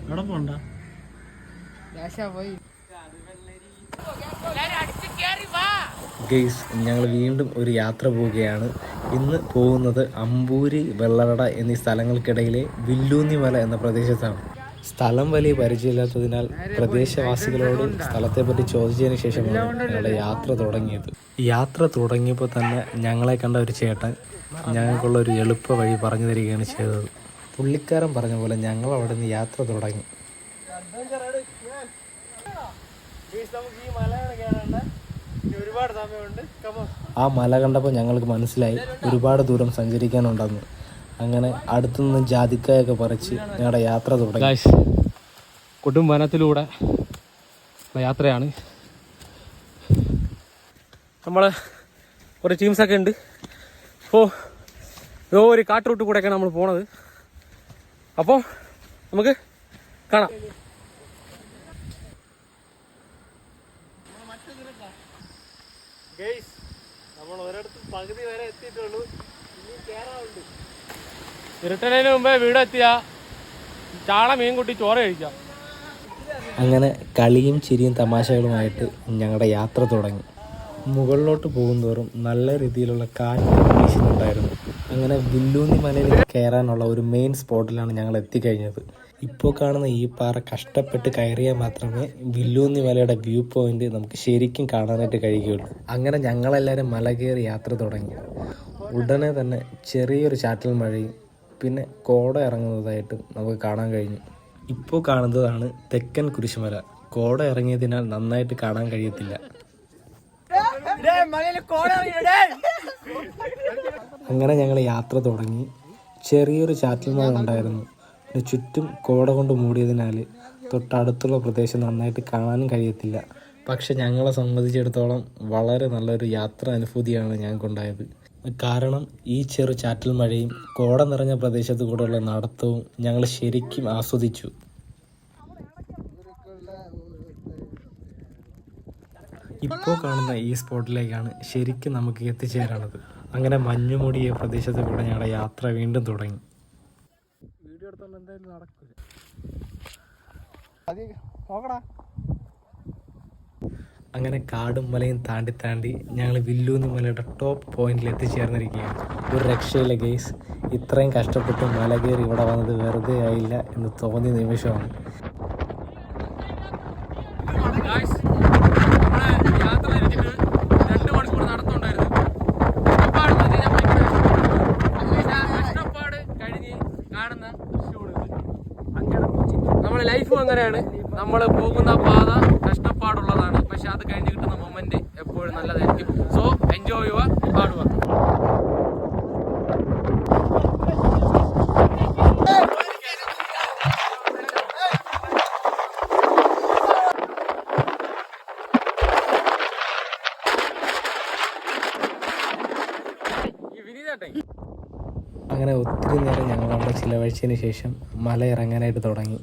എവിടെ പോണ്ട ഗെയ്സ്, ഞങ്ങൾ വീണ്ടും ഒരു യാത്ര പോവുകയാണ്. ഇന്ന് പോകുന്നത് അമ്പൂരി, വെള്ളറട എന്നീ സ്ഥലങ്ങൾക്കിടയിലെ വില്ലൂന്നി മല എന്ന പ്രദേശത്താണ്. സ്ഥലം വലിയ പരിചയമില്ലാത്തതിനാൽ പ്രദേശവാസികളോട് സ്ഥലത്തെപ്പറ്റി ചോദിച്ചതിന് ശേഷമാണ് ഞങ്ങളുടെ യാത്ര തുടങ്ങിയത്. യാത്ര തുടങ്ങിയപ്പോൾ തന്നെ ഞങ്ങളെ കണ്ട ഒരു ചേട്ടൻ ഞങ്ങൾക്കുള്ള ഒരു എളുപ്പ വഴി പറഞ്ഞു തരികയാണ് ചെയ്തത്. പുള്ളിക്കാരൻ പറഞ്ഞ പോലെ ഞങ്ങൾ അവിടെ നിന്ന് യാത്ര തുടങ്ങി. ആ മല കണ്ടപ്പോൾ ഞങ്ങൾക്ക് മനസ്സിലായി ഒരുപാട് ദൂരം സഞ്ചരിക്കാനുണ്ടെന്ന്. അങ്ങനെ അടുത്തുനിന്ന് ജാതിക്കായൊക്കെ പറിച്ച് ഞങ്ങളുടെ യാത്ര തുടങ്ങി. കൊടും വനത്തിലൂടെ യാത്രയാണ്. നമ്മൾ കുറേ ടീംസൊക്കെ ഉണ്ട്. അപ്പോൾ ഒരു കാട്ടുറൂട്ട് കൂടെയൊക്കെയാണ് നമ്മൾ പോണത്. അപ്പോൾ നമുക്ക് കാണാം. നമ്മൾ ഒരിടത്ത് പകുതി വരെ എത്തിയിട്ടുള്ളൂ. ഇനി കയറാറുണ്ട്. ഇരുട്ടനു മുമ്പേ വീടെത്തിയ ചാള മീൻ കൂട്ടി ചോറ് കഴിക്കാം. അങ്ങനെ കളിയും ചിരിയും തമാശകളുമായിട്ട് ഞങ്ങളുടെ യാത്ര തുടങ്ങി. മുകളിലോട്ട് പോകുന്തോറും നല്ല രീതിയിലുള്ള കാറ്റ് വീശുന്നുണ്ടായിരുന്നു. അങ്ങനെ വില്ലൂന്നി മലയിൽ കയറാനുള്ള ഒരു മെയിൻ സ്പോട്ടിലാണ് ഞങ്ങൾ എത്തിക്കഴിഞ്ഞത്. ഇപ്പോൾ കാണുന്ന ഈ പാറ കഷ്ടപ്പെട്ട് കയറിയാൽ മാത്രമേ വില്ലൂന്നി മലയുടെ വ്യൂ പോയിന്റ് നമുക്ക് ശരിക്കും കാണാനായിട്ട് കഴിയുകയുള്ളൂ. അങ്ങനെ ഞങ്ങളെല്ലാവരും മല കയറി യാത്ര തുടങ്ങി. ഉടനെ തന്നെ ചെറിയൊരു ചാറ്റൽ മഴയും പിന്നെ കോട ഇറങ്ങുന്നതായിട്ടും നമുക്ക് കാണാൻ കഴിഞ്ഞു. ഇപ്പോൾ കാണുന്നതാണ് തെക്കൻ കുരിശുമല. കോട ഇറങ്ങിയതിനാൽ നന്നായിട്ട് കാണാൻ കഴിയത്തില്ല. അങ്ങനെ ഞങ്ങൾ യാത്ര തുടങ്ങി. ചെറിയൊരു ചാറ്റൽ മഴ ഉണ്ടായിരുന്നു. പിന്നെ ചുറ്റും കോട കൊണ്ട് മൂടിയതിനാൽ തൊട്ടടുത്തുള്ള പ്രദേശം നന്നായിട്ട് കാണാനും കഴിയത്തില്ല. പക്ഷെ ഞങ്ങളെ സംബന്ധിച്ചിടത്തോളം വളരെ നല്ലൊരു യാത്രാ അനുഭൂതിയാണ് ഞങ്ങൾക്കുണ്ടായത്. കാരണം ഈ ചെറു ചാറ്റൽ മഴയും കോട നിറഞ്ഞ പ്രദേശത്തു കൂടെയുള്ള നടത്തവും ഞങ്ങൾ ശരിക്കും ആസ്വദിച്ചു. ഇപ്പോൾ കാണുന്ന ഈ സ്പോട്ടിലേക്കാണ് ശരിക്കും നമുക്ക് എത്തിച്ചേരാണത്. അങ്ങനെ മഞ്ഞുമൂടിയ പ്രദേശത്ത് കൂടെ ഞങ്ങളുടെ യാത്ര വീണ്ടും തുടങ്ങി. വീഡിയോ എടുത്തോണ്ട് എന്തായാലും നടക്കില്ല. അങ്ങനെ കാടും മലയും താണ്ടി താണ്ടി ഞങ്ങൾ വില്ലൂന്നി മലയുടെ ടോപ്പ് പോയിന്റിൽ എത്തിച്ചേർന്നിരിക്കുകയാണ്. ഒരു രക്ഷയില്ല ഗെയ്സ്. ഇത്രയും കഷ്ടപ്പെട്ട് മല കയറി ഇവിടെ വന്നത് വെറുതെ ആയില്ല എന്ന് തോന്നിയ നിമിഷമാണ്. നമ്മുടെ ലൈഫും അങ്ങനെയാണ്. നമ്മൾ പോകുന്ന പാത കഷ്ടപ്പാടുള്ളതാണ്. പക്ഷെ അത് കഴിഞ്ഞ് കിട്ടുന്ന മൊമെന്റ് എപ്പോഴും നല്ലതായിരിക്കും. So enjoy your hard work. അങ്ങനെ ഒത്തിരി നേരം ഞങ്ങൾ അവിടെ ചിലവഴിച്ചതിന് ശേഷം മല ഇറങ്ങാനായിട്ട് തുടങ്ങി.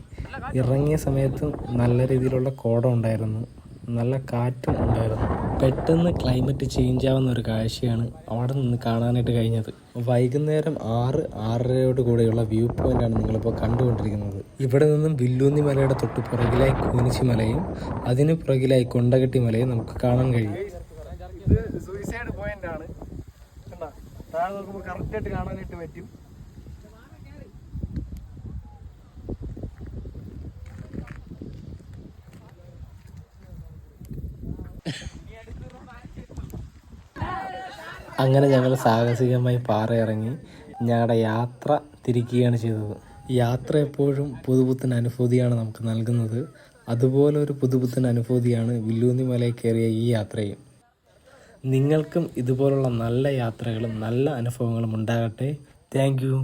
ഇറങ്ങിയ സമയത്തും നല്ല രീതിയിലുള്ള കോട ഉണ്ടായിരുന്നു, നല്ല കാറ്റും ഉണ്ടായിരുന്നു. പെട്ടെന്ന് ക്ലൈമറ്റ് ചേഞ്ച് ആവുന്ന ഒരു കാഴ്ചയാണ് അവിടെ നിന്ന് കാണാനായിട്ട് കഴിഞ്ഞത്. വൈകുന്നേരം 6-6:30 കൂടെയുള്ള വ്യൂ പോയിന്റാണ് നിങ്ങളിപ്പോൾ കണ്ടുകൊണ്ടിരിക്കുന്നത്. ഇവിടെ നിന്നും വില്ലൂന്നി മലയുടെ തൊട്ട് പുറകിലായി കൂനിച്ചി മലയും അതിന് പുറകിലായി കൊണ്ടകെട്ടി മലയും നമുക്ക് കാണാൻ കഴിയും. ഇത് സൂയിസൈഡ് പോയിന്റ് ആണ്. താഴെ നോക്കുമ്പോൾ കറക്റ്റായിട്ട് കാണാനായിട്ട് പറ്റും. അങ്ങനെ ഞങ്ങൾ സാഹസികമായി പാറ ഇറങ്ങി ഞങ്ങളുടെ യാത്ര തിരിക്കുകയാണ് ചെയ്തത്. യാത്ര എപ്പോഴും പുതുപുത്തൻ അനുഭൂതിയാണ് നമുക്ക് നൽകുന്നത്. അതുപോലെ ഒരു പുതുപുത്തൻ അനുഭൂതിയാണ് വില്ലൂന്നി മലയിൽ കയറിയ ഈ യാത്രയും. നിങ്ങൾക്കും ഇതുപോലുള്ള നല്ല യാത്രകളും നല്ല അനുഭവങ്ങളും ഉണ്ടാകട്ടെ. Thank you.